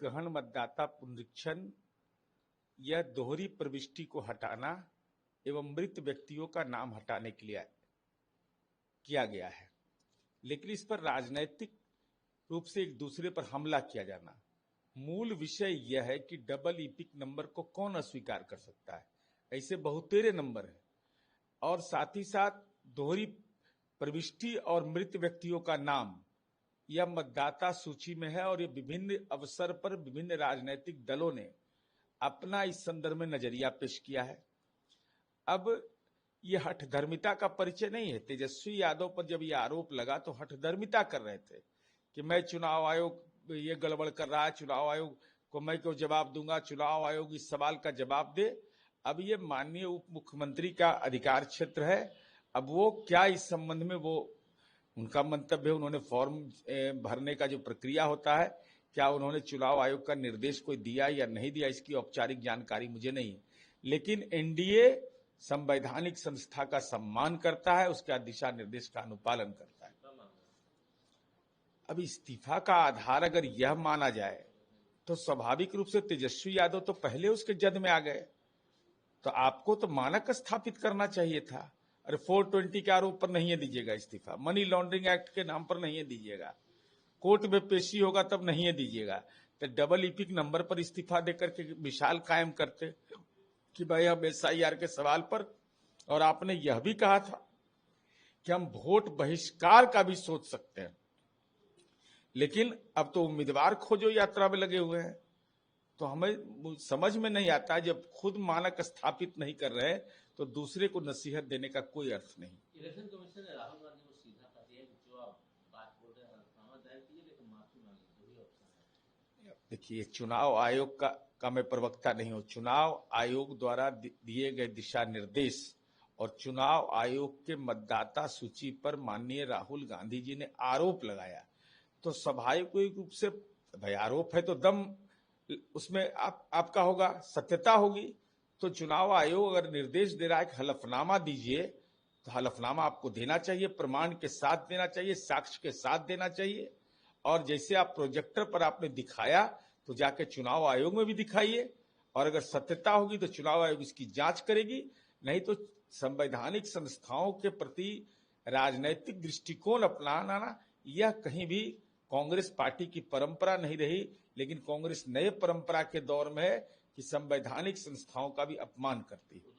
गहन मतदाता पुनरीक्षण यह दोहरी प्रविष्टि को हटाना एवं मृत व्यक्तियों का नाम हटाने के लिए किया गया है, लेकिन इस पर राजनीतिक रूप से एक दूसरे पर हमला किया जाना। मूल विषय यह है कि डबल ईपिक नंबर को कौन अस्वीकार कर सकता है। ऐसे बहुतेरे नंबर हैं और साथ ही साथ दोहरी प्रविष्टि और मृत व्यक्तियों का नाम यह मतदाता सूची में है और ये विभिन्न अवसर पर विभिन्न राजनीतिक दलों ने अपना इस संदर्भ में नजरिया पेश किया है। अब ये हठधर्मिता का परिचय नहीं है। तेजस्वी यादव पर जब ये आरोप लगा तो हठधर्मिता कर रहे थे कि मैं चुनाव आयोग ये गड़बड़ कर रहा है, चुनाव आयोग को मैं क्यों जवाब दूंगा, चुनाव आयोग इस सवाल का जवाब दे। अब ये माननीय उप मुख्यमंत्री का अधिकार क्षेत्र है। अब वो क्या इस संबंध में वो उनका मंतव्य है। उन्होंने फॉर्म भरने का जो प्रक्रिया होता है, क्या उन्होंने चुनाव आयोग का निर्देश कोई दिया या नहीं दिया, इसकी औपचारिक जानकारी मुझे नहीं है। लेकिन एनडीए संवैधानिक संस्था का सम्मान करता है, उसका दिशा निर्देश का अनुपालन करता है। अब इस्तीफा का आधार अगर यह माना जाए तो स्वाभाविक रूप से तेजस्वी यादव तो पहले उसके जद में आ गए, तो आपको तो मानक स्थापित करना चाहिए था। अरे 420 के आरोप पर नहीं दीजिएगा इस्तीफा, मनी लॉन्ड्रिंग एक्ट के नाम पर नहीं दीजिएगा, कोर्ट में पेशी होगा तब नहीं दीजिएगा। तो डबल ईपिक नंबर पर इस्तीफा देकर के मिसाल कायम करते कि भाई हम SIR के सवाल पर, और आपने यह भी कहा था कि हम वोट बहिष्कार का भी सोच सकते हैं, लेकिन अब तो उम्मीदवार खोजो यात्रा में लगे हुए हैं। तो हमें समझ में नहीं आता, जब खुद मानक स्थापित नहीं कर रहे तो दूसरे को नसीहत देने का कोई अर्थ नहीं। इलेक्शन कमीशन ने राहुल गांधी को सीधा कहा दिया कि जो आप बात बोल रहे हैं हलफनामा दायर कीजिए लेकिन माफी मांगिए, दो ही ऑप्शन है। देखिए, चुनाव आयोग का मैं प्रवक्ता नहीं हूं। चुनाव आयोग द्वारा दिए गए दिशा निर्देश और चुनाव आयोग के मतदाता सूची पर माननीय राहुल गांधी जी ने आरोप लगाया, तो स्वाभाविक रूप से भाई आरोप है तो दम उसमें आपका होगा, सत्यता होगी। तो चुनाव आयोग अगर निर्देश दे रहा है कि हलफनामा दीजिए, तो हलफनामा आपको देना चाहिए, प्रमाण के साथ देना चाहिए, साक्ष्य के साथ देना चाहिए। और जैसे आप प्रोजेक्टर पर आपने दिखाया तो जाके चुनाव आयोग में भी दिखाइए, और अगर सत्यता होगी तो चुनाव आयोग इसकी जांच करेगी। नहीं तो संवैधानिक संस्थाओं के प्रति राजनैतिक दृष्टिकोण अपनाना यह कहीं भी कांग्रेस पार्टी की परंपरा नहीं रही, लेकिन कांग्रेस नए परंपरा के दौर में है कि संवैधानिक संस्थाओं का भी अपमान करती है।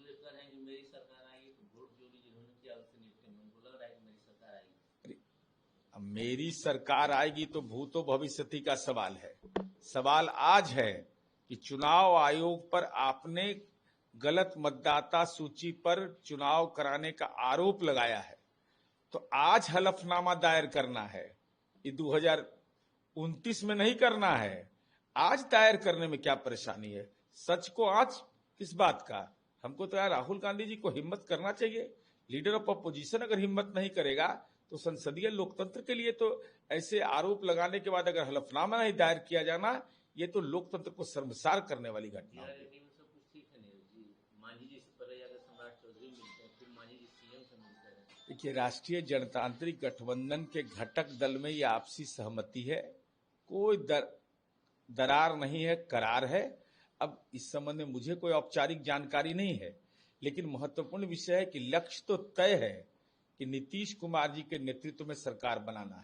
मेरी सरकार आएगी तो भूतो भविष्यति का सवाल है। सवाल आज है कि चुनाव आयोग पर आपने गलत मतदाता सूची पर चुनाव कराने का आरोप लगाया है, तो आज हलफनामा दायर करना है। ये 2029 में नहीं करना है, आज दायर करने में क्या परेशानी है। सच को आज किस बात का। हमको तो यार राहुल गांधी जी को हिम्मत करना चाहिए। लीडर ऑफ अपोजिशन अगर हिम्मत नहीं करेगा तो संसदीय लोकतंत्र के लिए तो ऐसे आरोप लगाने के बाद अगर हलफनामा नहीं दायर किया जाना, ये तो लोकतंत्र को शर्मसार करने वाली घटना है। देखिए, राष्ट्रीय जनतांत्रिक गठबंधन के घटक दल में ये आपसी सहमति है, कोई दरार नहीं है, करार है। अब इस संबंध में मुझे कोई औपचारिक जानकारी नहीं है, लेकिन महत्वपूर्ण विषय है कि लक्ष्य तो तय है कि नीतीश कुमार जी के नेतृत्व में सरकार बनाना है।